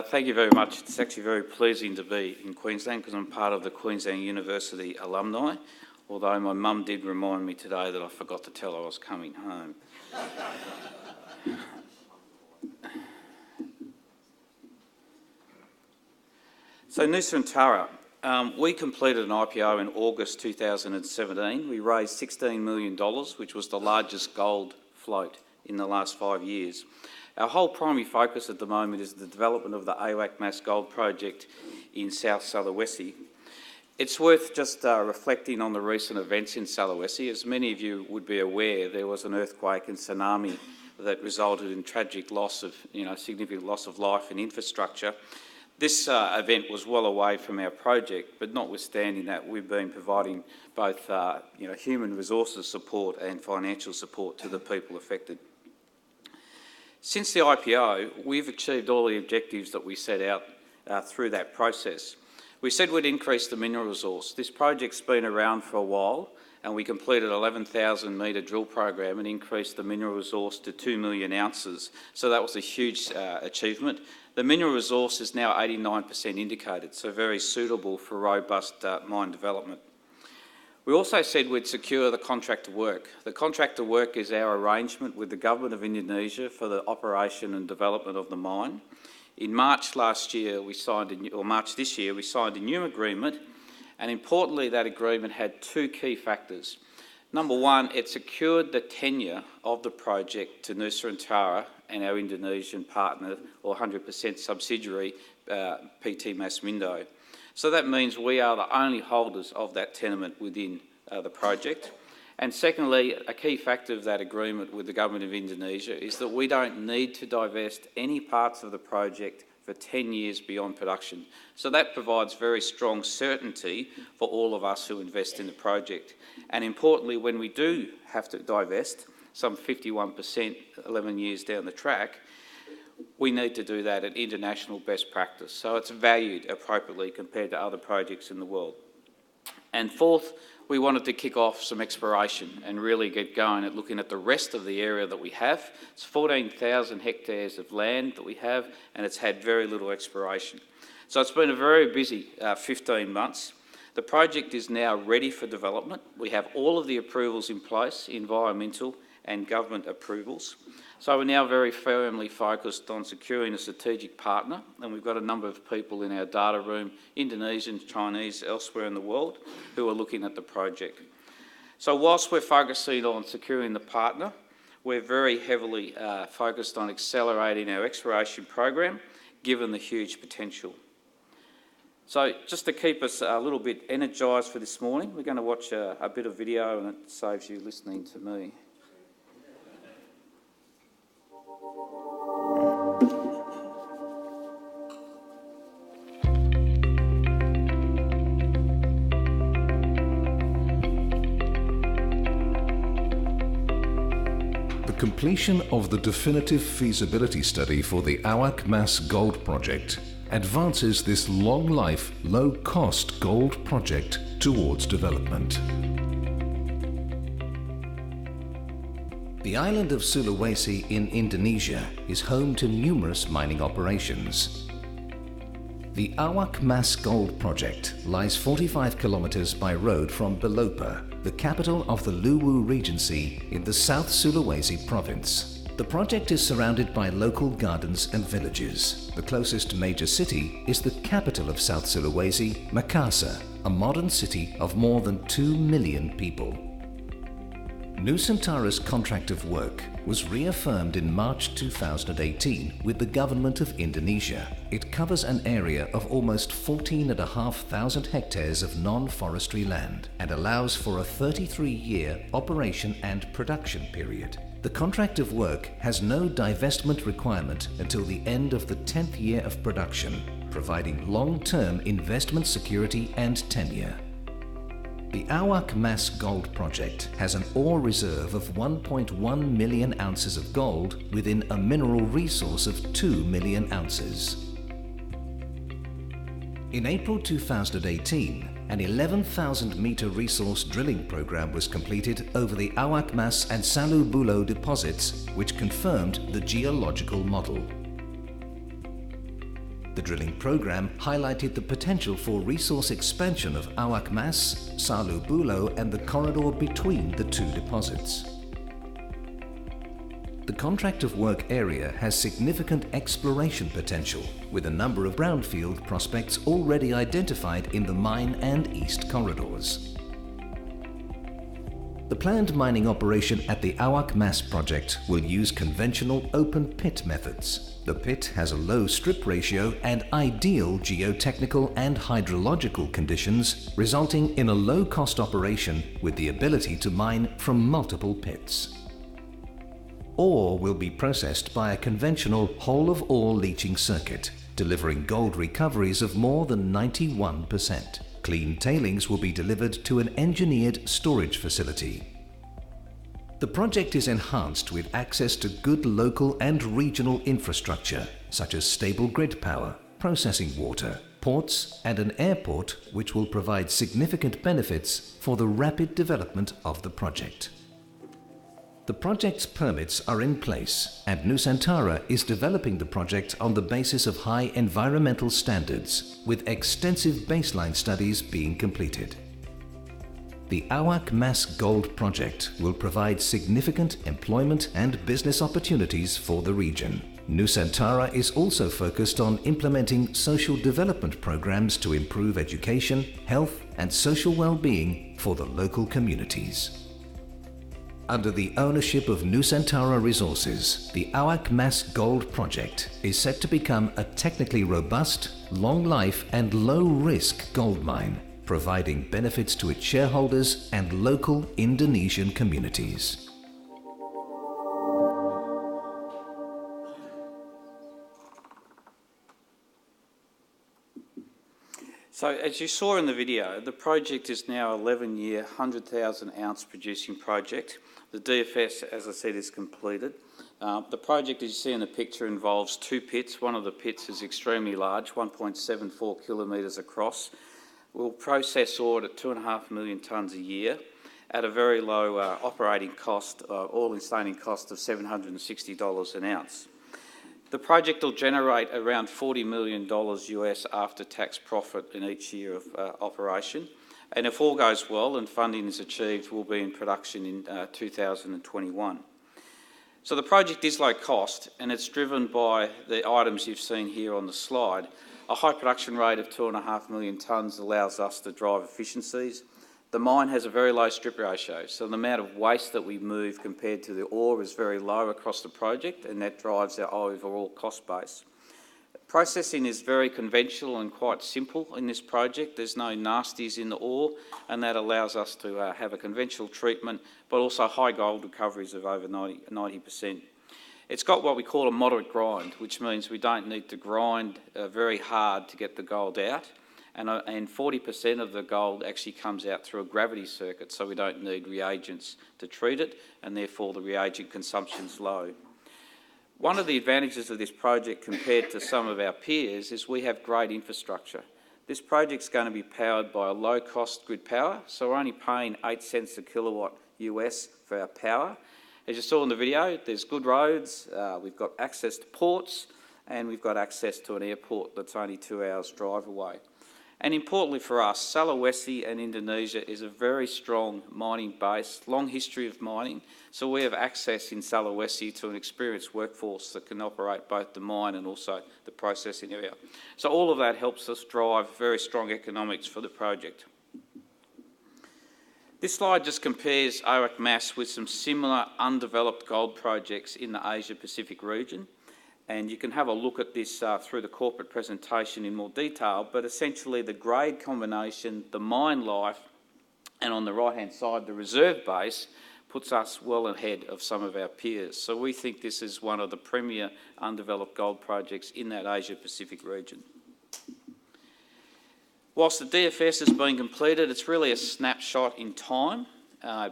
Thank you very much. It's actually very pleasing to be in Queensland because I'm part of the Queensland University alumni, although my mum did remind me today that I forgot to tell her I was coming home. So Nusantara, we completed an IPO in August 2017. We raised $16 million, which was the largest gold float in the last 5 years. Our whole primary focus at the moment is the development of the AWAC Mass Gold Project in South Sulawesi. It's worth just reflecting on the recent events in Sulawesi. As many of you would be aware, there was an earthquake and tsunami that resulted in tragic loss of, significant loss of life and infrastructure. This event was well away from our project, but notwithstanding that, we've been providing both human resources support and financial support to the people affected. Since the IPO, we've achieved all the objectives that we set out through that process. We said we'd increase the mineral resource. This project's been around for a while, and we completed an 11,000 metre drill program and increased the mineral resource to 2 million ounces. So that was a huge achievement. The mineral resource is now 89% indicated, so very suitable for robust mine development. We also said we'd secure the contract of work. The contract of work is our arrangement with the Government of Indonesia for the operation and development of the mine. In March this year, we signed a new agreement, and importantly, that agreement had two key factors. Number one, it secured the tenure of the project to Nusantara and our Indonesian partner, or 100% subsidiary, PT Masmindo. So that means we are the only holders of that tenement within the project. And secondly, a key factor of that agreement with the Government of Indonesia is that we don't need to divest any parts of the project for 10 years beyond production. So that provides very strong certainty for all of us who invest in the project. And importantly, when we do have to divest, some 51% 11 years down the track, we need to do that at international best practice. So it's valued appropriately compared to other projects in the world. And fourth, we wanted to kick off some exploration and really get going at looking at the rest of the area that we have. It's 14,000 hectares of land that we have, and it's had very little exploration. So it's been a very busy 15 months. The project is now ready for development. We have all of the approvals in place, environmental and government approvals. So we're now very firmly focused on securing a strategic partner, and we've got a number of people in our data room, Indonesian, Chinese, elsewhere in the world, who are looking at the project. So whilst we're focusing on securing the partner, we're very heavily focused on accelerating our exploration program, given the huge potential. So just to keep us a little bit energised for this morning, we're going to watch a bit of video, and it saves you listening to me. Completion of the definitive feasibility study for the AWAC Mass Gold Project advances this long-life, low-cost gold project towards development. The island of Sulawesi in Indonesia is home to numerous mining operations. The AWAC Mass Gold Project lies 45 kilometers by road from Belopa, the capital of the Luwu Regency in the South Sulawesi province. The project is surrounded by local gardens and villages. The closest major city is the capital of South Sulawesi, Makassar, a modern city of more than 2 million people. Nusantara's contract of work was reaffirmed in March 2018 with the Government of Indonesia. It covers an area of almost 14,500 hectares of non-forestry land and allows for a 33-year operation and production period. The contract of work has no divestment requirement until the end of the 10th year of production, providing long-term investment security and tenure. The AWAC Mass Gold Project has an ore reserve of 1.1 million ounces of gold within a mineral resource of 2 million ounces. In April 2018, An 11,000-metre resource drilling program was completed over the Awak Mas and Salu Bulo deposits, which confirmed the geological model. The drilling program highlighted the potential for resource expansion of Awak Mas, Salu Bulo and the corridor between the two deposits. The contract of work area has significant exploration potential, with a number of brownfield prospects already identified in the mine and east corridors. The planned mining operation at the Awak Mas project will use conventional open pit methods. The pit has a low strip ratio and ideal geotechnical and hydrological conditions, resulting in a low-cost operation with the ability to mine from multiple pits. Ore will be processed by a conventional whole-of-ore leaching circuit, delivering gold recoveries of more than 91%. Clean tailings will be delivered to an engineered storage facility. The project is enhanced with access to good local and regional infrastructure, such as stable grid power, processing water, ports and an airport, which will provide significant benefits for the rapid development of the project. The project's permits are in place, and Nusantara is developing the project on the basis of high environmental standards, with extensive baseline studies being completed. The Awak Mas Gold Project will provide significant employment and business opportunities for the region. Nusantara is also focused on implementing social development programs to improve education, health and social well-being for the local communities. Under the ownership of Nusantara Resources, the Awak Mas Gold Project is set to become a technically robust, long-life and low-risk gold mine, providing benefits to its shareholders and local Indonesian communities. So as you saw in the video, the project is now an 11-year, 100,000 ounce producing project. The DFS, as I said, is completed. The project, as you see in the picture, involves two pits. One of the pits is extremely large, 1.74 kilometres across. We'll process ore at 2.5 million tonnes a year at a very low operating cost, all-in sustaining cost of $760 an ounce. The project will generate around $40 million US after-tax profit in each year of operation. And if all goes well and funding is achieved, we'll be in production in 2021. So the project is low cost, and it's driven by the items you've seen here on the slide. A high production rate of 2.5 million tonnes allows us to drive efficiencies. The mine has a very low strip ratio, so the amount of waste that we move compared to the ore is very low across the project, and that drives our overall cost base. Processing is very conventional and quite simple in this project. There's no nasties in the ore, and that allows us to have a conventional treatment, but also high gold recoveries of over 90%. It's got what we call a moderate grind, which means we don't need to grind very hard to get the gold out. And 40% of the gold actually comes out through a gravity circuit, so we don't need reagents to treat it, and therefore the reagent consumption's low. One of the advantages of this project compared to some of our peers is we have great infrastructure. This project's going to be powered by a low-cost grid power, so we're only paying 8 cents a kilowatt US for our power. As you saw in the video, there's good roads, we've got access to ports, and we've got access to an airport that's only 2 hours drive away. And importantly for us, Sulawesi and Indonesia is a very strong mining base, long history of mining, so we have access in Sulawesi to an experienced workforce that can operate both the mine and also the processing area. So all of that helps us drive very strong economics for the project. This slide just compares Awak Mas with some similar undeveloped gold projects in the Asia-Pacific region. And you can have a look at this through the corporate presentation in more detail, but essentially the grade combination, the mine life, and on the right-hand side, the reserve base, puts us well ahead of some of our peers. So we think this is one of the premier undeveloped gold projects in that Asia-Pacific region. Whilst the DFS has been completed, it's really a snapshot in time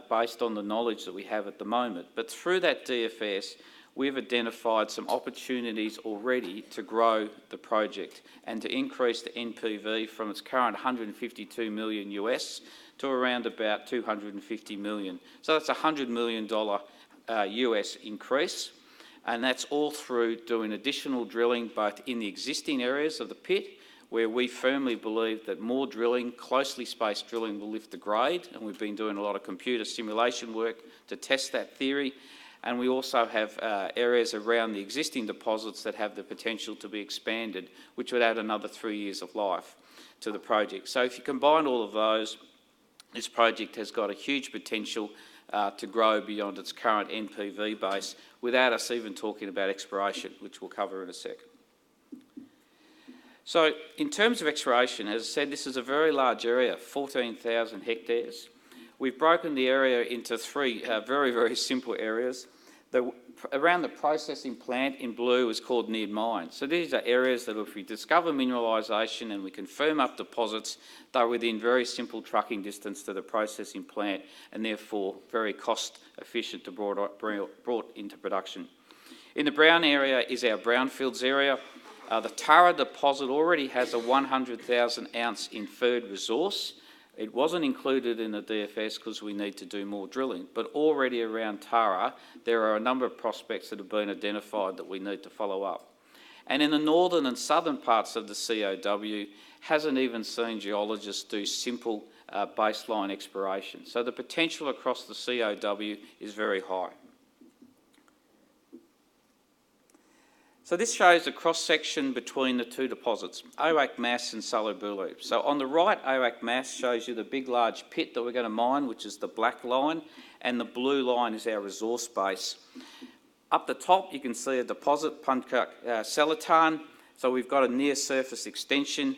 based on the knowledge that we have at the moment. But through that DFS, we've identified some opportunities already to grow the project and to increase the NPV from its current 152 million US to around about 250 million. So that's a $100 million US increase, and that's all through doing additional drilling both in the existing areas of the pit, where we firmly believe that more drilling, closely spaced drilling, will lift the grade, and we've been doing a lot of computer simulation work to test that theory. And we also have areas around the existing deposits that have the potential to be expanded, which would add another 3 years of life to the project. So if you combine all of those, this project has got a huge potential to grow beyond its current NPV base without us even talking about exploration, which we'll cover in a second. So in terms of exploration, as I said, this is a very large area, 14,000 hectares. We've broken the area into three very, very simple areas. Around the processing plant in blue is called near mine. So these are areas that if we discover mineralisation and we can firm up deposits, they're within very simple trucking distance to the processing plant and therefore very cost efficient to brought into production. In the brown area is our brownfields area. The Tara deposit already has a 100,000 ounce inferred resource. It wasn't included in the DFS because we need to do more drilling, but already around Tara, there are a number of prospects that have been identified that we need to follow up. And in the northern and southern parts of the COW, hasn't even seen geologists do simple baseline exploration. So the potential across the COW is very high. So this shows a cross-section between the two deposits, Awak Mas and Spreadborough. So on the right, Awak Mas shows you the big large pit that we're going to mine, which is the black line, and the blue line is our resource base. Up the top, you can see a deposit, Punkuk Selatan. So we've got a near-surface extension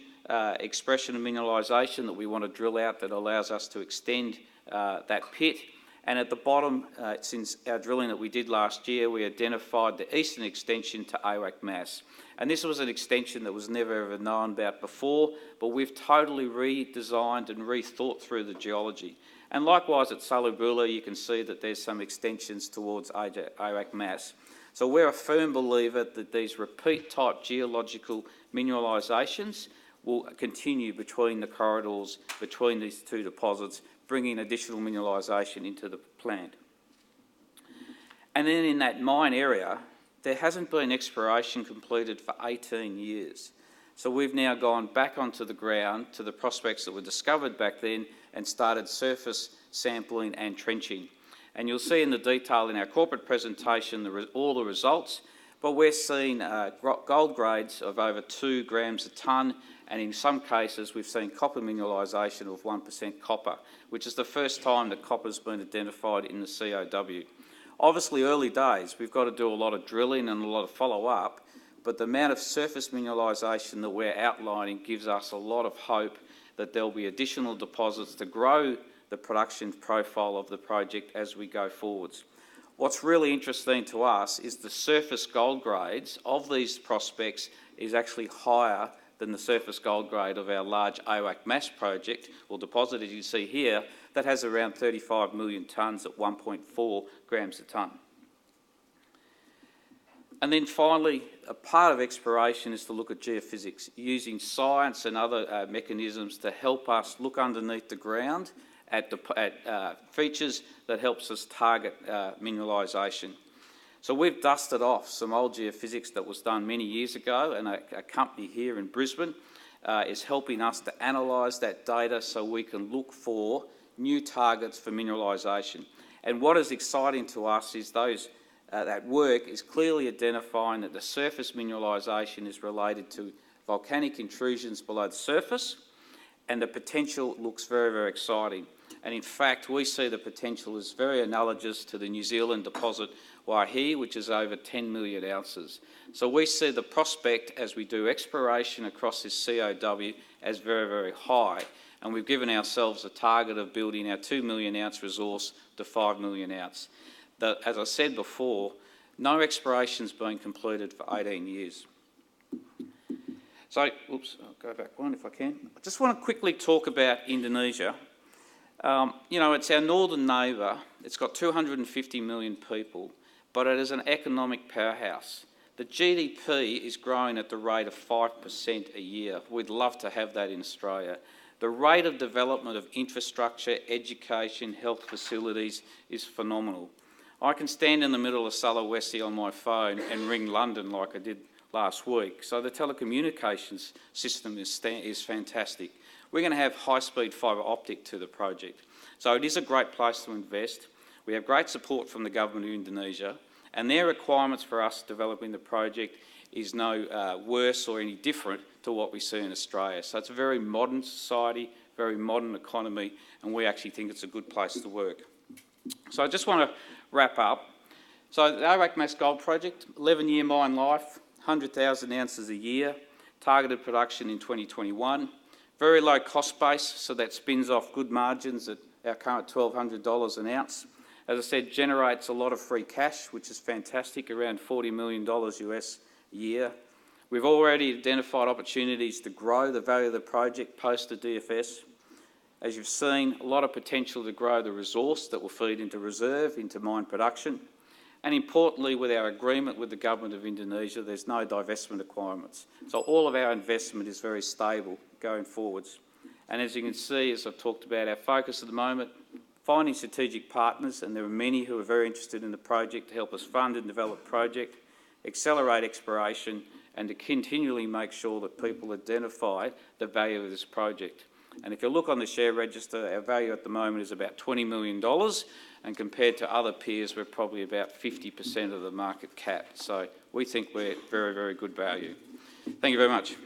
expression of mineralisation that we want to drill out that allows us to extend that pit. And at the bottom, since our drilling that we did last year, we identified the eastern extension to Awak Mas. And this was an extension that was never ever known about before, but we've totally redesigned and rethought through the geology. And likewise at Spreadborough, you can see that there's some extensions towards Awak Mas. So we're a firm believer that these repeat type geological mineralisations will continue between the corridors, between these two deposits, bringing additional mineralisation into the plant. And then in that mine area, there hasn't been exploration completed for 18 years. So we've now gone back onto the ground to the prospects that were discovered back then and started surface sampling and trenching. And you'll see in the detail in our corporate presentation all the results, but we're seeing gold grades of over 2 grams a tonne, and in some cases we've seen copper mineralisation of 1% copper, which is the first time that copper's been identified in the COW. Obviously early days, we've got to do a lot of drilling and a lot of follow-up, but the amount of surface mineralisation that we're outlining gives us a lot of hope that there'll be additional deposits to grow the production profile of the project as we go forwards. What's really interesting to us is the surface gold grades of these prospects is actually higher than the surface gold grade of our large Awak Mas project, or deposit, as you see here, that has around 35 million tonnes at 1.4 grams a tonne. And then finally, a part of exploration is to look at geophysics, using science and other mechanisms to help us look underneath the ground at features that helps us target mineralisation. So we've dusted off some old geophysics that was done many years ago, and a company here in Brisbane is helping us to analyse that data so we can look for new targets for mineralisation. And what is exciting to us is that work is clearly identifying that the surface mineralisation is related to volcanic intrusions below the surface, and the potential looks very, very exciting. And in fact, we see the potential as very analogous to the New Zealand deposit Waihi, which is over 10 million ounces. So we see the prospect as we do exploration across this COW as very, very high. And we've given ourselves a target of building our 2 million ounce resource to 5 million ounce. As I said before, no exploration's been completed for 18 years. So, I'll go back one if I can. I just want to quickly talk about Indonesia. It's our northern neighbour. It's got 250 million people, but it is an economic powerhouse. The GDP is growing at the rate of 5% a year. We'd love to have that in Australia. The rate of development of infrastructure, education, health facilities is phenomenal. I can stand in the middle of Sulawesi on my phone and ring London like I did last week. So the telecommunications system is fantastic. We're going to have high-speed fibre optic to the project. So it is a great place to invest. We have great support from the government of Indonesia, and their requirements for us developing the project is no worse or any different to what we see in Australia. So it's a very modern society, very modern economy, and we actually think it's a good place to work. So I just want to wrap up. So the Arak Mas Gold Project, 11-year mine life, 100,000 ounces a year, targeted production in 2021, very low cost base, so that spins off good margins at our current $1,200 an ounce. As I said, generates a lot of free cash, which is fantastic, around $40 million US a year. We've already identified opportunities to grow the value of the project post the DFS. As you've seen, a lot of potential to grow the resource that will feed into reserve, into mine production. And importantly, with our agreement with the government of Indonesia, there's no divestment requirements. So all of our investment is very stable going forwards. And as you can see, as I've talked about, our focus at the moment, finding strategic partners, and there are many who are very interested in the project to help us fund and develop the project, accelerate exploration, and to continually make sure that people identify the value of this project. And if you look on the share register, our value at the moment is about $20 million, and compared to other peers, we're probably about 50% of the market cap. So we think we're very, very good value. Thank you very much.